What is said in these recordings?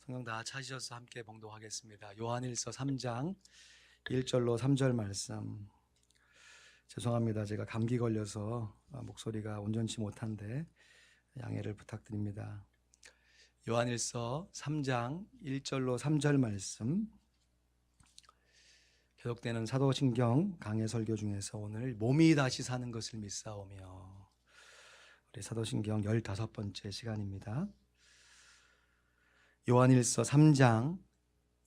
성경 다 찾으셔서 함께 봉독하겠습니다. 요한일서 3장 1절로 3절 말씀. 죄송합니다. 제가 감기 걸려서 목소리가 온전치 못한데 양해를 부탁드립니다. 요한일서 3장 1절로 3절 말씀. 계속되는 사도신경 강해 설교 중에서 오늘 몸이 다시 사는 것을 믿사오며, 우리 사도신경 15번째 시간입니다. 요한일서 3장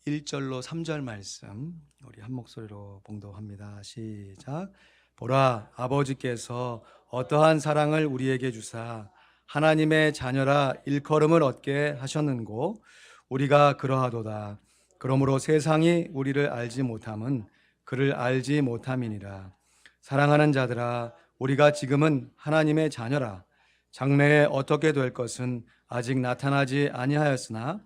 1절로 3절 말씀 우리 한 목소리로 봉독합니다. 시작. 보라, 아버지께서 어떠한 사랑을 우리에게 주사 하나님의 자녀라 일컬음을 얻게 하셨는고 우리가 그러하도다. 그러므로 세상이 우리를 알지 못함은 그를 알지 못함이니라. 사랑하는 자들아, 우리가 지금은 하나님의 자녀라. 장래에 어떻게 될 것은 아직 나타나지 아니하였으나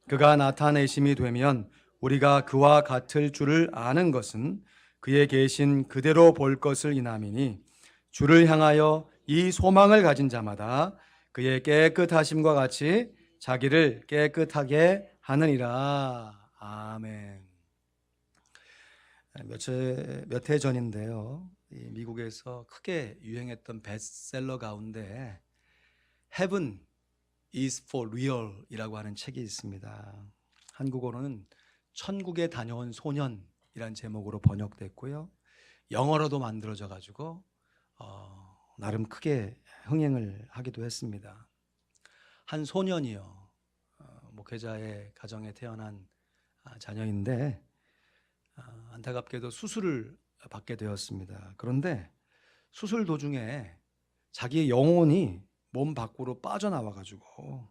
그가 나타내심이 되면 우리가 그와 같을 줄을 아는 것은 그의 계신 그대로 볼 것을 인함이니, 주를 향하여 이 소망을 가진 자마다 그의 깨끗하심과 같이 자기를 깨끗하게 하느니라. 아멘. 몇 해 전인데요, 미국에서 크게 유행했던 베스트셀러 가운데 Heaven is for real 이라고 하는 책이 있습니다. 한국어로는 천국에 다녀온 소년이란 제목으로 번역됐고요, 영어로도 만들어져 가지고 나름 크게 흥행을 하기도 했습니다. 한 소년이요, 목회자의 가정에 태어난 자녀인데 안타깝게도 수술을 받게 되었습니다. 그런데 수술 도중에 자기의 영혼이 몸 밖으로 빠져나와 가지고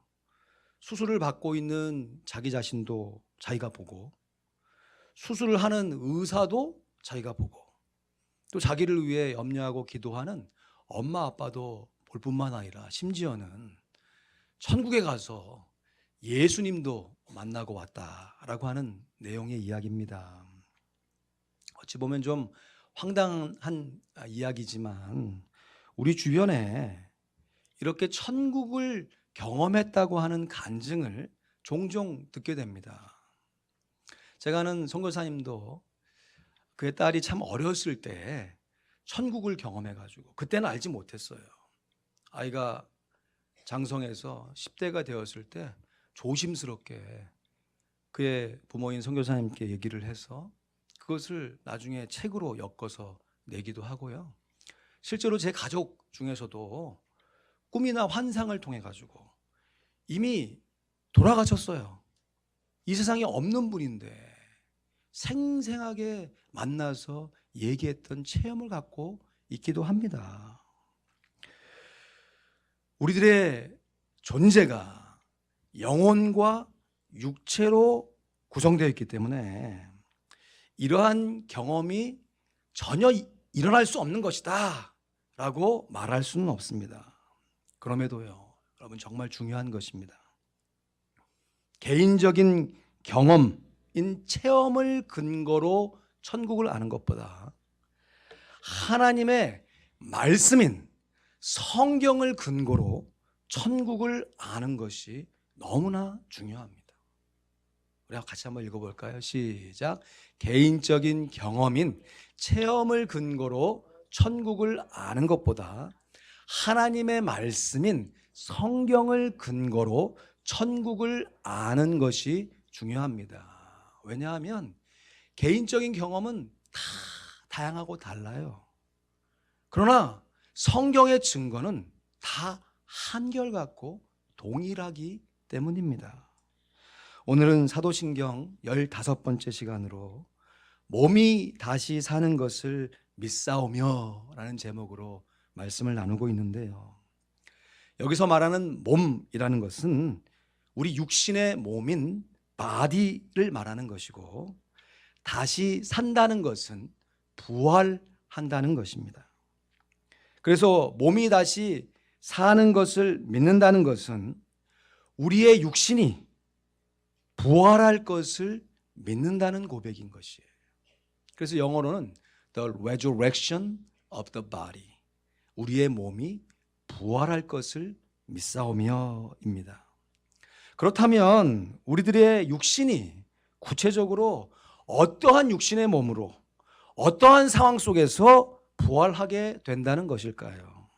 수술을 받고 있는 자기 자신도 자기가 보고, 수술을 하는 의사도 자기가 보고, 또 자기를 위해 염려하고 기도하는 엄마 아빠도 볼 뿐만 아니라 심지어는 천국에 가서 예수님도 만나고 왔다라고 하는 내용의 이야기입니다. 어찌 보면 좀 황당한 이야기지만 우리 주변에 이렇게 천국을 경험했다고 하는 간증을 종종 듣게 됩니다. 제가 아는 선교사님도 그의 딸이 참 어렸을 때 천국을 경험해가지고 그때는 알지 못했어요. 아이가 장성해서 10대가 되었을 때 조심스럽게 그의 부모인 선교사님께 얘기를 해서 그것을 나중에 책으로 엮어서 내기도 하고요. 실제로 제 가족 중에서도 꿈이나 환상을 통해 가지고 이미 돌아가셨어요. 이 세상에 없는 분인데 생생하게 만나서 얘기했던 체험을 갖고 있기도 합니다. 우리들의 존재가 영혼과 육체로 구성되어 있기 때문에 이러한 경험이 전혀 일어날 수 없는 것이다 라고 말할 수는 없습니다. 그럼에도요, 여러분, 정말 중요한 것입니다. 개인적인 경험인 체험을 근거로 천국을 아는 것보다 하나님의 말씀인 성경을 근거로 천국을 아는 것이 너무나 중요합니다. 우리 같이 한번 읽어볼까요? 시작. 개인적인 경험인 체험을 근거로 천국을 아는 것보다 하나님의 말씀인 성경을 근거로 천국을 아는 것이 중요합니다. 왜냐하면 개인적인 경험은 다 다양하고 달라요. 그러나 성경의 증거는 다 한결같고 동일하기 때문입니다. 오늘은 사도신경 15번째 시간으로 몸이 다시 사는 것을 믿사오며 라는 제목으로 말씀을 나누고 있는데요, 여기서 말하는 몸이라는 것은 우리 육신의 몸인 바디를 말하는 것이고, 다시 산다는 것은 부활한다는 것입니다. 그래서 몸이 다시 사는 것을 믿는다는 것은 우리의 육신이 부활할 것을 믿는다는 고백인 것이에요. 그래서 영어로는 The resurrection of the body, 우리의 몸이 부활할 것을 믿사오며입니다. 그렇다면 우리들의 육신이 구체적으로 어떠한 육신의 몸으로 어떠한 상황 속에서 부활하게 된다는 것일까요?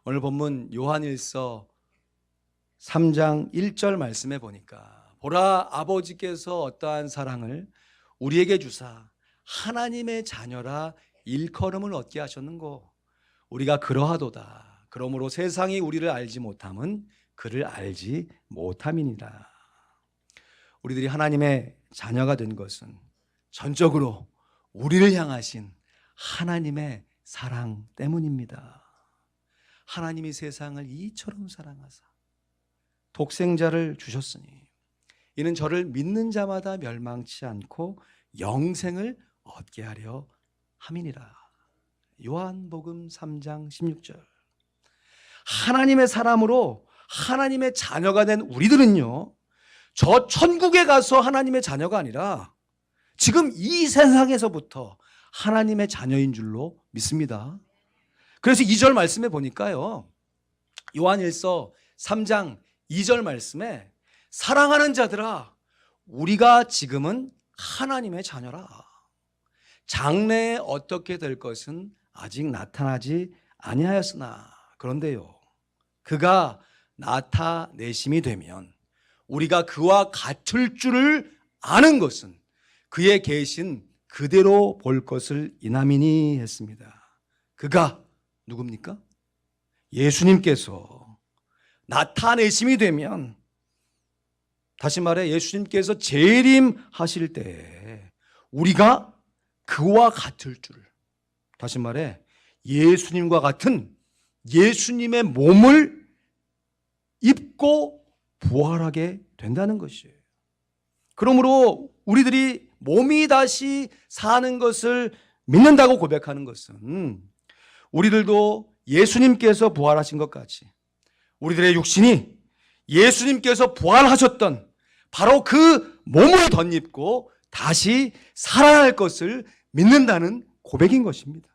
오늘 본문 요한일서 3장 1절 말씀에 보니까 보라 아버지께서 어떠한 사랑을 우리에게 주사 하나님의 자녀라 일컬음을 얻게 하셨는고 우리가 그러하도다. 그러므로 세상이 우리를 알지 못함은 그를 알지 못함이니라. 우리들이 하나님의 자녀가 된 것은 전적으로 우리를 향하신 하나님의 사랑 때문입니다. 하나님이 세상을 이처럼 사랑하사 독생자를 주셨으니 이는 저를 믿는 자마다 멸망치 않고 영생을 얻게 하려 함이니라. 요한복음 3장 16절. 하나님의 사람으로 하나님의 자녀가 된 우리들은요, 저 천국에 가서 하나님의 자녀가 아니라 지금 이 세상에서부터 하나님의 자녀인 줄로 믿습니다. 그래서 2절 말씀에 보니까요, 요한일서 3장 2절 말씀에 사랑하는 자들아 우리가 지금은 하나님의 자녀라. 장래에 어떻게 될 것은 아직 나타나지 아니하였으나 그런데요, 그가 나타내심이 되면 우리가 그와 같을 줄을 아는 것은 그의 계신 그대로 볼 것을 인함이니 했습니다. 그가 누굽니까? 예수님께서 나타내심이 되면, 다시 말해 예수님께서 재림하실 때 우리가 그와 같을 줄, 다시 말해 예수님과 같은 예수님의 몸을 입고 부활하게 된다는 것이에요. 그러므로 우리들이 몸이 다시 사는 것을 믿는다고 고백하는 것은 우리들도 예수님께서 부활하신 것 같이 우리들의 육신이 예수님께서 부활하셨던 바로 그 몸을 덧입고 다시 살아날 것을 믿는다는 고백인 것입니다.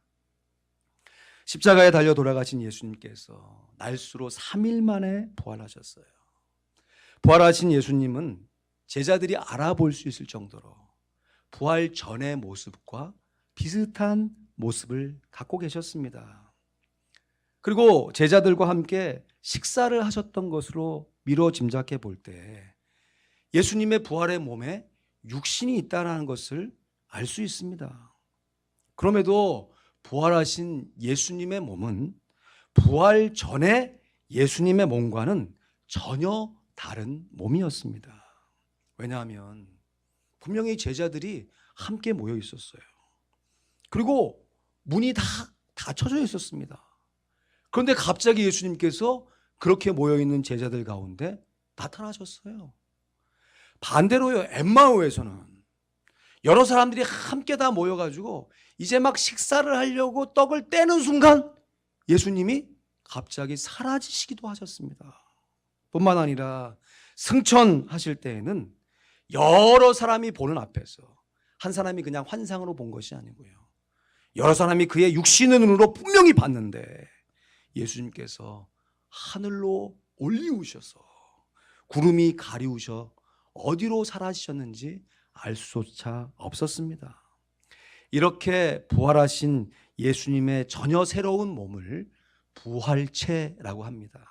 십자가에 달려 돌아가신 예수님께서 날수로 3일 만에 부활하셨어요. 부활하신 예수님은 제자들이 알아볼 수 있을 정도로 부활 전의 모습과 비슷한 모습을 갖고 계셨습니다. 그리고 제자들과 함께 식사를 하셨던 것으로 미뤄 짐작해 볼 때 예수님의 부활의 몸에 육신이 있다는 것을 알 수 있습니다. 그럼에도 부활하신 예수님의 몸은 부활 전에 예수님의 몸과는 전혀 다른 몸이었습니다. 왜냐하면 분명히 제자들이 함께 모여 있었어요. 그리고 문이 다 닫혀져 있었습니다. 그런데 갑자기 예수님께서 그렇게 모여있는 제자들 가운데 나타나셨어요. 반대로요, 엠마오에서는 여러 사람들이 함께 다 모여가지고 이제 막 식사를 하려고 떡을 떼는 순간 예수님이 갑자기 사라지시기도 하셨습니다. 뿐만 아니라 승천하실 때에는 여러 사람이 보는 앞에서 한 사람이 그냥 환상으로 본 것이 아니고요, 여러 사람이 그의 육신의 눈으로 분명히 봤는데 예수님께서 하늘로 올리우셔서 구름이 가리우셔 어디로 사라지셨는지 알 수조차 없었습니다. 이렇게 부활하신 예수님의 전혀 새로운 몸을 부활체라고 합니다.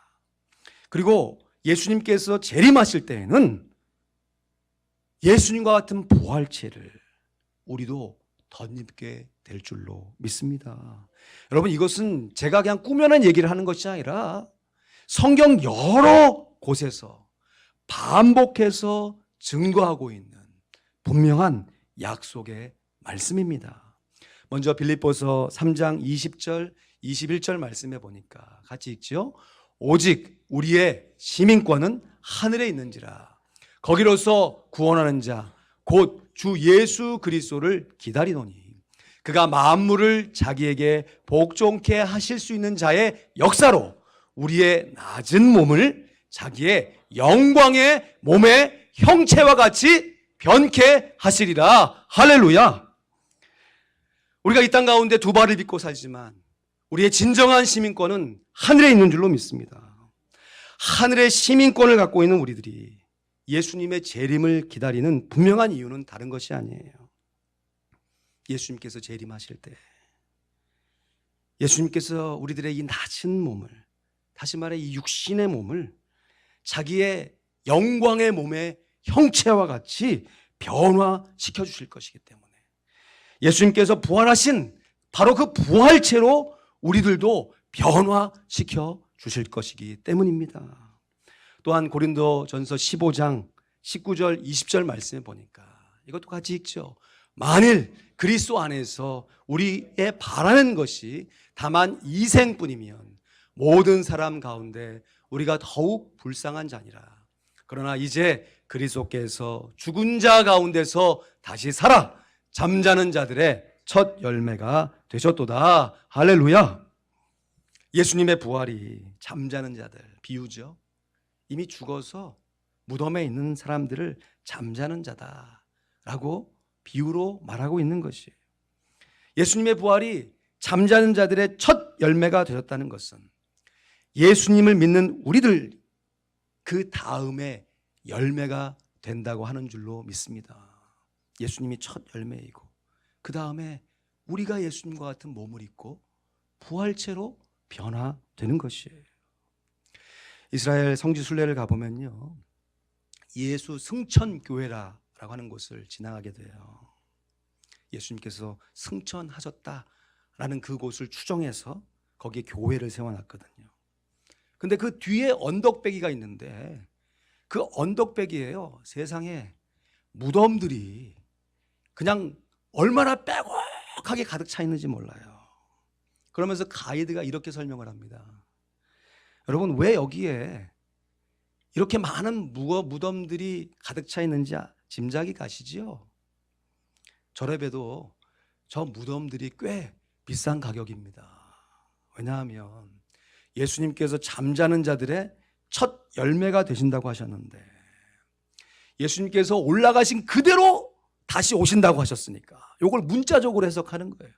그리고 예수님께서 재림하실 때에는 예수님과 같은 부활체를 우리도 덧입게 될 줄로 믿습니다. 여러분, 이것은 제가 그냥 꾸며낸 얘기를 하는 것이 아니라 성경 여러 곳에서 반복해서 증거하고 있는 분명한 약속의 말씀입니다. 먼저 빌립보서 3장 20절 21절 말씀해 보니까 같이 읽죠. 오직 우리의 시민권은 하늘에 있는지라 거기로서 구원하는 자 곧 주 예수 그리스도를 기다리노니 그가 만물을 자기에게 복종케 하실 수 있는 자의 역사로 우리의 낮은 몸을 자기의 영광의 몸의 형체와 같이 변케 하시리라. 할렐루야. 우리가 이 땅 가운데 두 발을 딛고 살지만 우리의 진정한 시민권은 하늘에 있는 줄로 믿습니다. 하늘의 시민권을 갖고 있는 우리들이 예수님의 재림을 기다리는 분명한 이유는 다른 것이 아니에요. 예수님께서 재림하실 때 예수님께서 우리들의 이 낮은 몸을, 다시 말해 이 육신의 몸을 자기의 영광의 몸의 형체와 같이 변화시켜 주실 것이기 때문에 예수님께서 부활하신 바로 그 부활체로 우리들도 변화시켜 주실 것이기 때문입니다. 또한 고린도전서 15장 19절 20절 말씀에 보니까 이것도 같이 읽죠. 만일 그리스도 안에서 우리의 바라는 것이 다만 이생뿐이면 모든 사람 가운데 우리가 더욱 불쌍한 자니라. 그러나 이제 그리스도께서 죽은 자 가운데서 다시 살아 잠자는 자들의 첫 열매가 되셨도다. 할렐루야. 예수님의 부활이 잠자는 자들 비유죠. 이미 죽어서 무덤에 있는 사람들을 잠자는 자다라고 비유로 말하고 있는 것이에요. 예수님의 부활이 잠자는 자들의 첫 열매가 되었다는 것은 예수님을 믿는 우리들 그 다음에 열매가 된다고 하는 줄로 믿습니다. 예수님이 첫 열매이고 그 다음에 우리가 예수님과 같은 몸을 입고 부활체로 변화되는 것이에요. 이스라엘 성지 순례를 가보면요, 예수 승천교회라고 하는 곳을 지나가게 돼요. 예수님께서 승천하셨다라는 그곳을 추정해서 거기에 교회를 세워놨거든요. 근데 그 뒤에 언덕배기가 있는데 그 언덕배기에요, 세상에 무덤들이 그냥 얼마나 빼곡하게 가득 차 있는지 몰라요. 그러면서 가이드가 이렇게 설명을 합니다. 여러분, 왜 여기에 이렇게 많은 무덤들이 가득 차 있는지 짐작이 가시지요? 저래 봬도 저 무덤들이 꽤 비싼 가격입니다. 왜냐하면 예수님께서 잠자는 자들의 첫 열매가 되신다고 하셨는데 예수님께서 올라가신 그대로 다시 오신다고 하셨으니까 이걸 문자적으로 해석하는 거예요.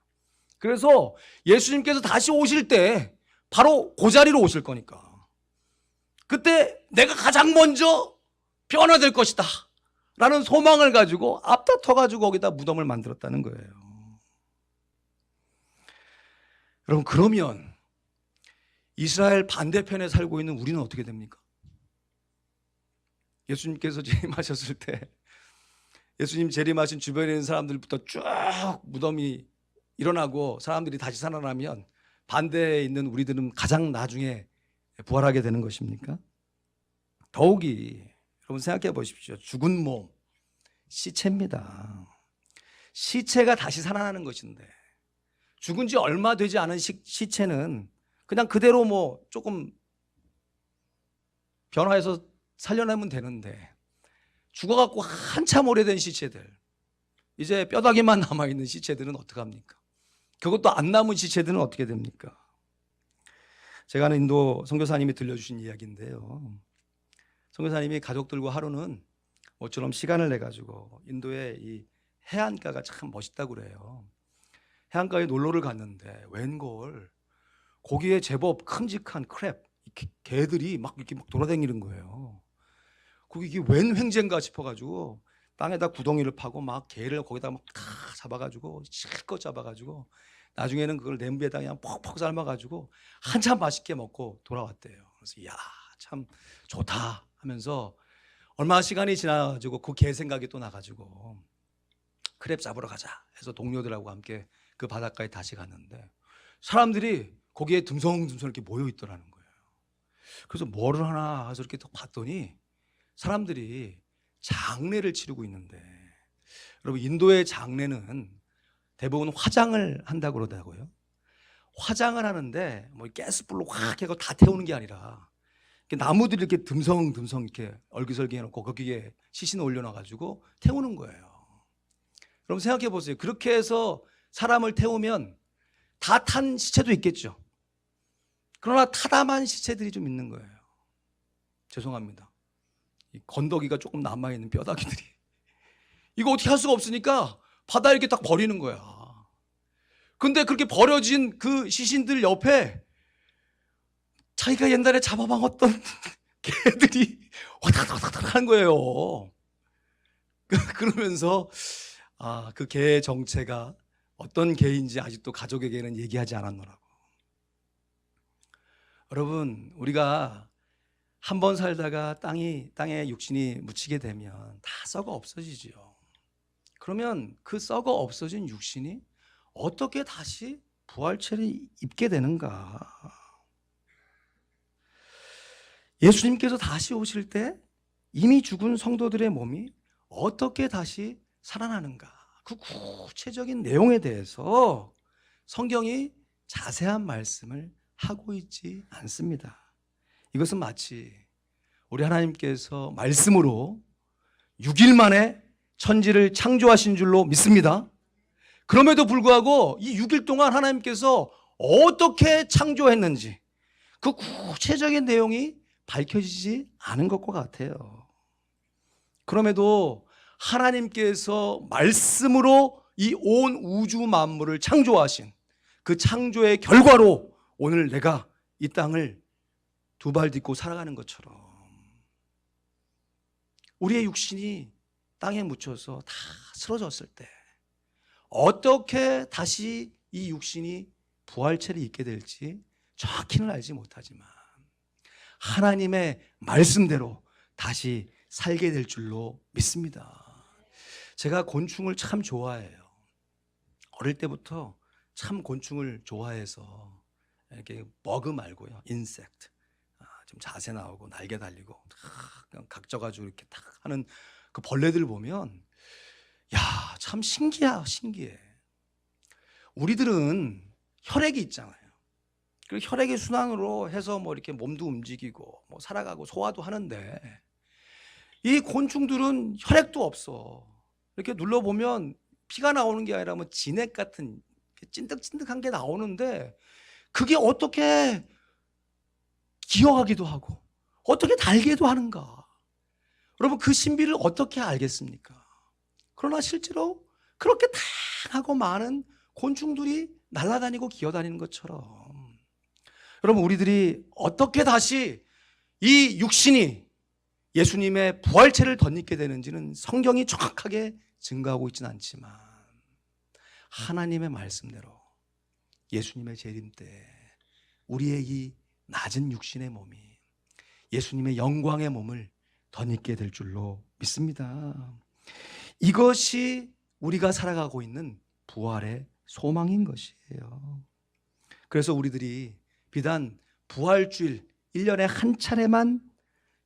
그래서 예수님께서 다시 오실 때 바로 그 자리로 오실 거니까 그때 내가 가장 먼저 변화될 것이다 라는 소망을 가지고 앞다퉈 가지고 거기다 무덤을 만들었다는 거예요. 여러분, 그러면 이스라엘 반대편에 살고 있는 우리는 어떻게 됩니까? 예수님께서 재림하셨을 때 예수님 재림하신 주변에 있는 사람들부터 쭉 무덤이 일어나고 사람들이 다시 살아나면 반대에 있는 우리들은 가장 나중에 부활하게 되는 것입니까? 더욱이 여러분 생각해 보십시오. 죽은 몸, 시체입니다. 시체가 다시 살아나는 것인데 죽은 지 얼마 되지 않은 시체는 그냥 그대로 뭐 조금 변화해서 살려내면 되는데 죽어갖고 한참 오래된 시체들, 이제 뼈다귀만 남아있는 시체들은 어떡합니까? 그것도 안 남은 시체들은 어떻게 됩니까? 제가 아는 인도 선교사님이 들려주신 이야기인데요, 선교사님이 가족들과 하루는 모처럼 시간을 내가지고 인도의 이 해안가가 참 멋있다고 그래요. 해안가에 놀러를 갔는데 웬걸 거기에 제법 큼직한 크랩, 개들이 막 이렇게 막 돌아다니는 거예요. 거기 이게 웬 횡재인가 싶어가지고 땅에다 구덩이를 파고 막 개를 거기다 막 잡아가지고 실컷 잡아가지고 나중에는 그걸 냄비에다 그냥 퍽퍽 삶아가지고 한참 맛있게 먹고 돌아왔대요. 그래서 이야, 참 좋다 하면서 얼마 시간이 지나가지고 그 개 생각이 또 나가지고 크랩 잡으러 가자 해서 동료들하고 함께 그 바닷가에 다시 갔는데 사람들이 거기에 듬성듬성 이렇게 모여 있더라는 거예요. 그래서 뭐를 하나 해서 이렇게 또 봤더니 사람들이 장례를 치르고 있는데, 여러분 인도의 장례는 대부분 화장을 한다고 그러더라고요. 화장을 하는데 뭐 가스불로 확 해서 다 태우는 게 아니라 나무들이 이렇게 듬성듬성 이렇게 얼기설기 해놓고 거기에 시신 올려놔가지고 태우는 거예요. 그럼 생각해 보세요. 그렇게 해서 사람을 태우면 다 탄 시체도 있겠죠. 그러나 타담한 시체들이 좀 있는 거예요. 죄송합니다. 이 건더기가 조금 남아있는 뼈다귀들이 이거 어떻게 할 수가 없으니까 바다에 이렇게 딱 버리는 거야. 근데 그렇게 버려진 그 시신들 옆에 자기가 옛날에 잡아먹었던 개들이 와닥와닥 하는 거예요. 그러면서 그 개의 정체가 어떤 개인지 아직도 가족에게는 얘기하지 않았노라고. 여러분, 우리가 한 번 살다가 땅에 육신이 묻히게 되면 다 썩어 없어지죠. 그러면 그 썩어 없어진 육신이 어떻게 다시 부활체를 입게 되는가? 예수님께서 다시 오실 때 이미 죽은 성도들의 몸이 어떻게 다시 살아나는가? 그 구체적인 내용에 대해서 성경이 자세한 말씀을 하고 있지 않습니다. 이것은 마치 우리 하나님께서 말씀으로 6일 만에 천지를 창조하신 줄로 믿습니다. 그럼에도 불구하고 이 6일 동안 하나님께서 어떻게 창조했는지 그 구체적인 내용이 밝혀지지 않은 것과 같아요. 그럼에도 하나님께서 말씀으로 이 온 우주 만물을 창조하신 그 창조의 결과로 오늘 내가 이 땅을 두 발 딛고 살아가는 것처럼 우리의 육신이 땅에 묻혀서 다 쓰러졌을 때 어떻게 다시 이 육신이 부활체를 입게 될지 정확히는 알지 못하지만 하나님의 말씀대로 다시 살게 될 줄로 믿습니다. 제가 곤충을 참 좋아해요. 어릴 때부터 참 곤충을 좋아해서 이렇게 버그 말고요, 인섹트, 좀 자세 나오고 날개 달리고 각져가지고 이렇게 탁 하는 그 벌레들 보면 야, 참 신기해. 우리들은 혈액이 있잖아요. 그리고 혈액의 순환으로 해서 뭐 이렇게 몸도 움직이고 뭐 살아가고 소화도 하는데 이 곤충들은 혈액도 없어. 이렇게 눌러보면 피가 나오는 게 아니라 뭐 진액 같은 찐득찐득한 게 나오는데 그게 어떻게 기어가기도 하고 어떻게 달기도 하는가? 여러분, 그 신비를 어떻게 알겠습니까? 그러나 실제로 그렇게 다양하고 많은 곤충들이 날아다니고 기어다니는 것처럼 여러분, 우리들이 어떻게 다시 이 육신이 예수님의 부활체를 덧입게 되는지는 성경이 정확하게 증거하고 있지는 않지만 하나님의 말씀대로 예수님의 재림 때 우리의 이 낮은 육신의 몸이 예수님의 영광의 몸을 덧입게 될 줄로 믿습니다. 이것이 우리가 살아가고 있는 부활의 소망인 것이에요. 그래서 우리들이 비단 부활주일 1년에 한 차례만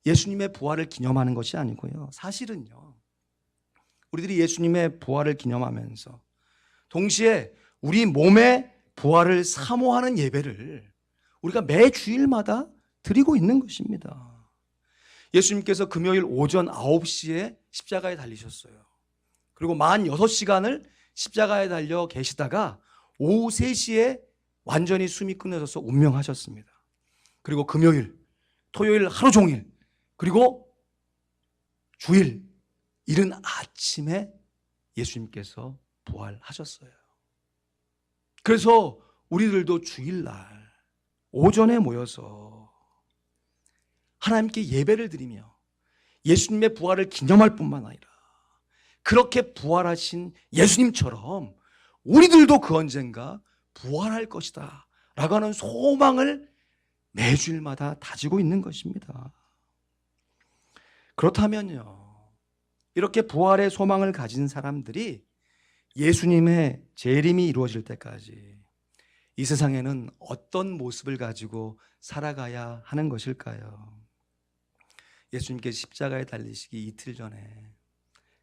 예수님의 부활을 기념하는 것이 아니고요, 사실은요, 우리들이 예수님의 부활을 기념하면서 동시에 우리 몸의 부활을 사모하는 예배를 우리가 매 주일마다 드리고 있는 것입니다. 예수님께서 금요일 오전 9시에 십자가에 달리셨어요. 그리고 만 6시간을 십자가에 달려 계시다가 오후 3시에 완전히 숨이 끊어져서 운명하셨습니다. 그리고 금요일, 토요일 하루 종일, 그리고 주일 이른 아침에 예수님께서 부활하셨어요. 그래서 우리들도 주일날 오전에 모여서 하나님께 예배를 드리며 예수님의 부활을 기념할 뿐만 아니라 그렇게 부활하신 예수님처럼 우리들도 그 언젠가 부활할 것이다 라고 하는 소망을 매주일마다 다지고 있는 것입니다. 그렇다면요, 이렇게 부활의 소망을 가진 사람들이 예수님의 재림이 이루어질 때까지 이 세상에는 어떤 모습을 가지고 살아가야 하는 것일까요? 예수님께서 십자가에 달리시기 이틀 전에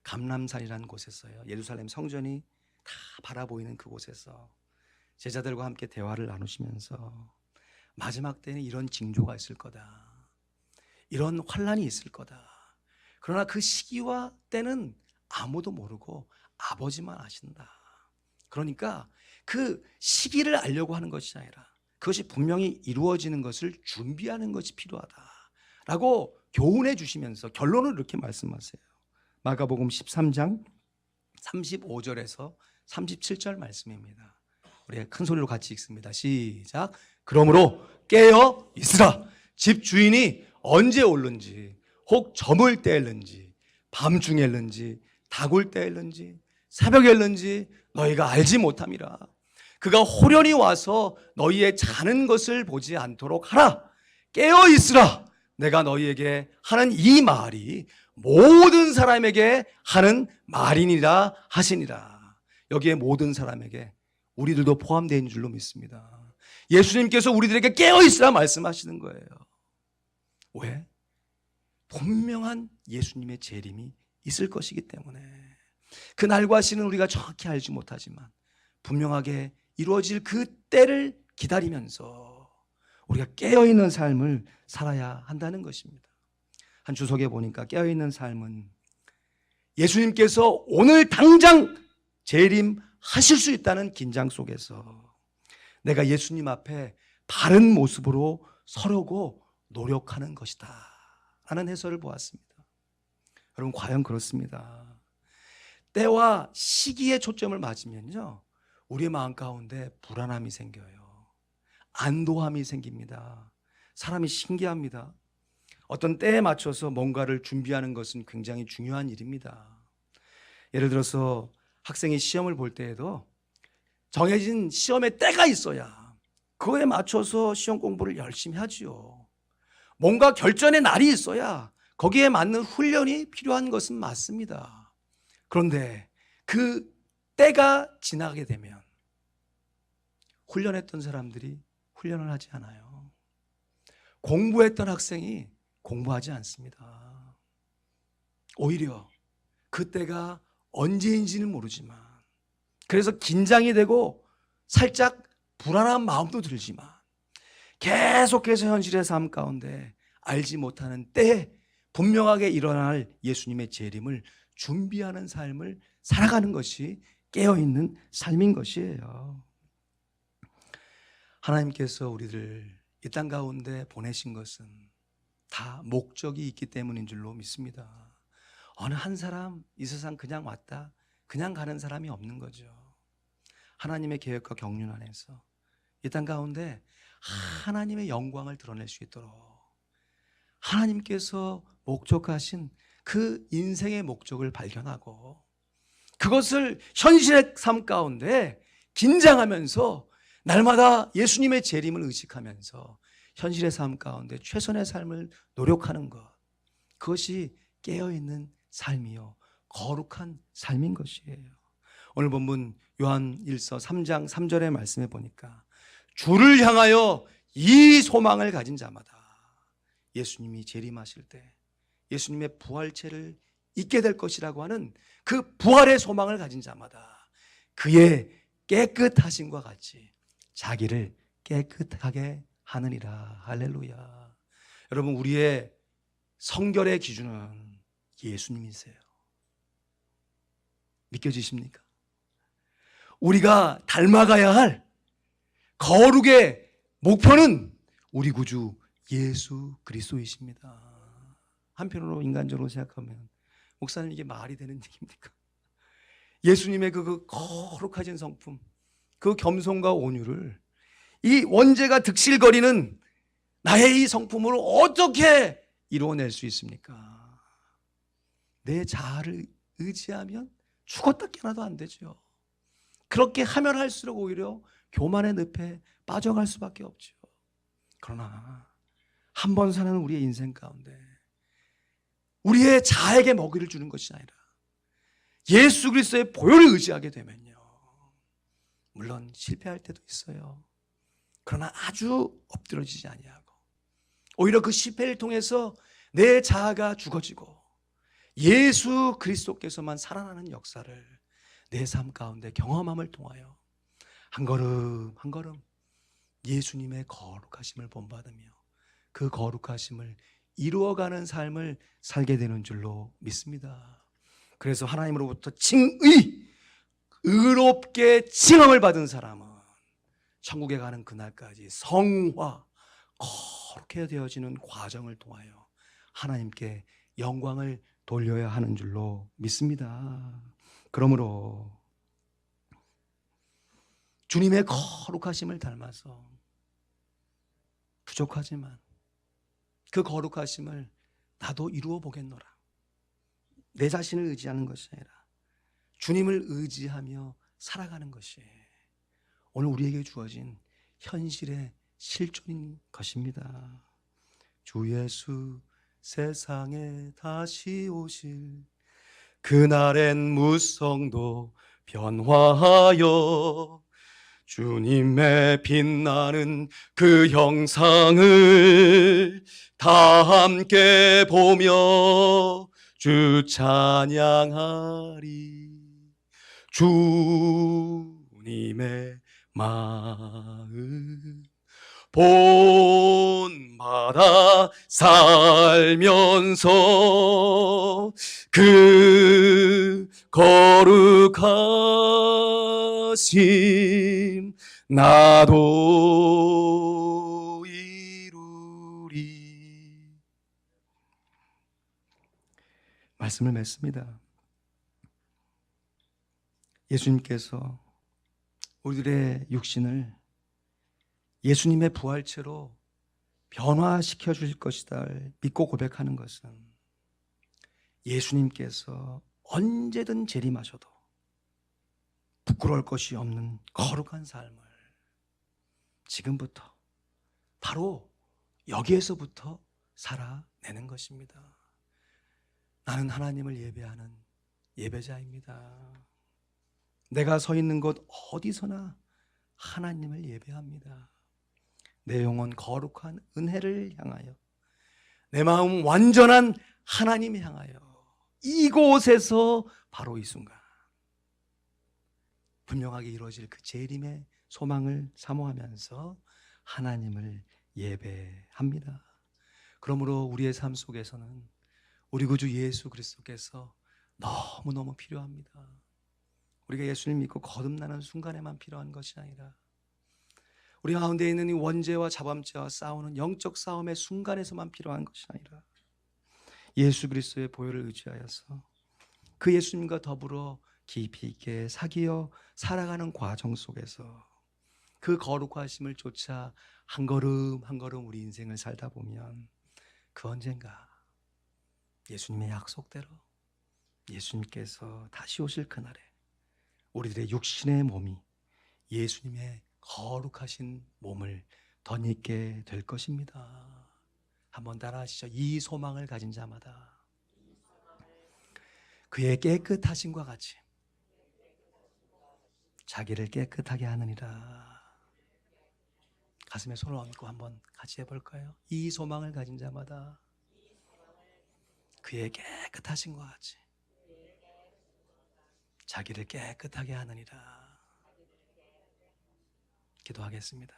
감람산이라는 곳에서요, 예루살렘 성전이 다 바라보이는 그곳에서 제자들과 함께 대화를 나누시면서 마지막 때는 이런 징조가 있을 거다, 이런 환란이 있을 거다. 그러나 그 시기와 때는 아무도 모르고 아버지만 아신다. 그러니까 그 시기를 알려고 하는 것이 아니라 그것이 분명히 이루어지는 것을 준비하는 것이 필요하다라고 교훈해 주시면서 결론을 이렇게 말씀하세요. 마가복음 13장 35절에서 37절 말씀입니다. 우리 큰 소리로 같이 읽습니다. 시작. 그러므로 깨어 있으라. 집 주인이 언제 올는지, 혹 저물 때일는지, 밤중에 일는지, 다굴 때일는지, 새벽에 일는지 너희가 알지 못함이라. 그가 호련히 와서 너희의 자는 것을 보지 않도록 하라. 깨어 있으라. 내가 너희에게 하는 이 말이 모든 사람에게 하는 말이니라 하시니라. 여기에 모든 사람에게 우리들도 포함되어 있는 줄로 믿습니다. 예수님께서 우리들에게 깨어 있으라 말씀하시는 거예요. 왜? 분명한 예수님의 재림이 있을 것이기 때문에. 그 날과 시는 우리가 정확히 알지 못하지만 분명하게 이루어질 그 때를 기다리면서 우리가 깨어있는 삶을 살아야 한다는 것입니다. 한 주석에 보니까 깨어있는 삶은 예수님께서 오늘 당장 재림하실 수 있다는 긴장 속에서 내가 예수님 앞에 바른 모습으로 서려고 노력하는 것이다 라는 해설을 보았습니다. 여러분, 과연 그렇습니다. 때와 시기에 초점을 맞으면요, 우리의 마음 가운데 불안함이 생겨요. 안도함이 생깁니다. 사람이 신기합니다. 어떤 때에 맞춰서 뭔가를 준비하는 것은 굉장히 중요한 일입니다. 예를 들어서 학생이 시험을 볼 때에도 정해진 시험의 때가 있어야 그거에 맞춰서 시험 공부를 열심히 하지요. 뭔가 결전의 날이 있어야 거기에 맞는 훈련이 필요한 것은 맞습니다. 그런데 그 때가 지나게 되면 훈련했던 사람들이 훈련을 하지 않아요. 공부했던 학생이 공부하지 않습니다. 오히려 그때가 언제인지는 모르지만, 그래서 긴장이 되고 살짝 불안한 마음도 들지만 계속해서 현실의 삶 가운데 알지 못하는 때에 분명하게 일어날 예수님의 재림을 준비하는 삶을 살아가는 것이 깨어있는 삶인 것이에요. 하나님께서 우리를 이 땅 가운데 보내신 것은 다 목적이 있기 때문인 줄로 믿습니다. 어느 한 사람 이 세상 그냥 왔다 그냥 가는 사람이 없는 거죠. 하나님의 계획과 경륜 안에서 이 땅 가운데 하나님의 영광을 드러낼 수 있도록 하나님께서 목적하신 그 인생의 목적을 발견하고 그것을 현실의 삶 가운데 긴장하면서 날마다 예수님의 재림을 의식하면서 현실의 삶 가운데 최선의 삶을 노력하는 것, 그것이 깨어있는 삶이요 거룩한 삶인 것이에요. 오늘 본문 요한 1서 3장 3절의 말씀에 보니까 주를 향하여 이 소망을 가진 자마다 예수님이 재림하실 때 예수님의 부활체를 입게 될 것이라고 하는 그 부활의 소망을 가진 자마다 그의 깨끗하심과 같이 자기를 깨끗하게 하느니라. 할렐루야. 여러분, 우리의 성결의 기준은 예수님이세요. 믿겨지십니까? 우리가 닮아가야 할 거룩의 목표는 우리 구주 예수 그리스도이십니다. 한편으로 인간적으로 생각하면 목사님, 이게 말이 되는 얘기입니까? 예수님의 그 거룩하신 성품, 그 겸손과 온유를 이 원죄가 득실거리는 나의 이 성품으로 어떻게 이루어낼 수 있습니까? 내 자아를 의지하면 죽었다 깨어나도 안 되죠. 그렇게 하면 할수록 오히려 교만의 늪에 빠져갈 수밖에 없죠. 그러나 한 번 사는 우리의 인생 가운데 우리의 자아에게 먹이를 주는 것이 아니라 예수 그리스도의 보혈을 의지하게 되면요, 물론 실패할 때도 있어요. 그러나 아주 엎드러지지 아니하고 오히려 그 실패를 통해서 내 자아가 죽어지고 예수 그리스도께서만 살아나는 역사를 내 삶 가운데 경험함을 통하여 한 걸음 한 걸음 예수님의 거룩하심을 본받으며 그 거룩하심을 이루어가는 삶을 살게 되는 줄로 믿습니다. 그래서 하나님으로부터 의롭게 칭함을 받은 사람은 천국에 가는 그날까지 성화, 거룩해 되어지는 과정을 통하여 하나님께 영광을 돌려야 하는 줄로 믿습니다. 그러므로 주님의 거룩하심을 닮아서 부족하지만 그 거룩하심을 나도 이루어 보겠노라. 내 자신을 의지하는 것이 아니라 주님을 의지하며 살아가는 것이 오늘 우리에게 주어진 현실의 실존인 것입니다. 주 예수 세상에 다시 오실 그날엔 무성도 변화하여 주님의 빛나는 그 형상을 다 함께 보며 주 찬양하리. 주님의 마음 본받아 살면서 그 거룩하심 나도 이루리. 말씀을 맺습니다. 예수님께서 우리들의 육신을 예수님의 부활체로 변화시켜 주실 것이다 믿고 고백하는 것은 예수님께서 언제든 재림하셔도 부끄러울 것이 없는 거룩한 삶을 지금부터 바로 여기에서부터 살아내는 것입니다. 나는 하나님을 예배하는 예배자입니다. 내가 서 있는 곳 어디서나 하나님을 예배합니다. 내 영혼 거룩한 은혜를 향하여, 내 마음 완전한 하나님 향하여 이곳에서 바로 이 순간 분명하게 이루어질 그 재림의 소망을 사모하면서 하나님을 예배합니다. 그러므로 우리의 삶 속에서는 우리 구주 예수 그리스도께서 너무너무 필요합니다. 우리가 예수를 믿고 거듭나는 순간에만 필요한 것이 아니라 우리 가운데 있는 이 원죄와 자범죄와 싸우는 영적 싸움의 순간에서만 필요한 것이 아니라 예수 그리스도의 보혈을 의지하여서 그 예수님과 더불어 깊이 있게 사귀어 살아가는 과정 속에서 그 거룩하심을 쫓아 한 걸음 한 걸음 우리 인생을 살다 보면 그 언젠가 예수님의 약속대로 예수님께서 다시 오실 그날에 우리들의 육신의 몸이 예수님의 거룩하신 몸을 덧입게 될 것입니다. 한번 따라하시죠. 이 소망을 가진 자마다 그의 깨끗하심과 같이 자기를 깨끗하게 하느니라. 가슴에 손을 얹고 한번 같이 해볼까요? 이 소망을 가진 자마다 그의 깨끗하심과 같이 자기를 깨끗하게 하느니라. 기도하겠습니다.